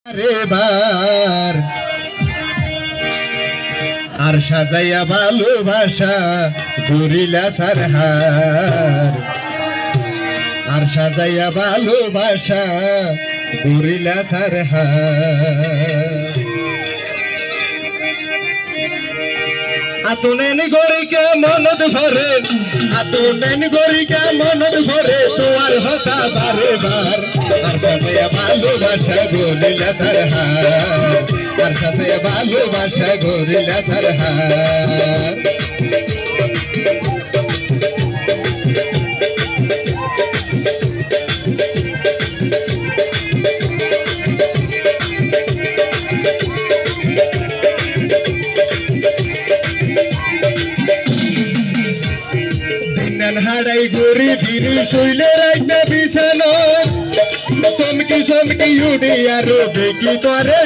বার আর সাজাইয়া ভালোবাসা করিলা সারহার আর সাজাইয়া ভালোবাসা করিলা সারহার আতুনেন গরিকে মনদ ভরে আতুনেন গরিকে মনদ ভরে তোমার হতা বারে বার আর সাথে ভালোবাসা গরিলা সারহার আর সাথে ভালোবাসা গরিলা সারহার হাড়াই ঘুরি ফিরি শুইলে রাইতে বিছানো চমকি চমকি উড়ি আর দেখি তোরে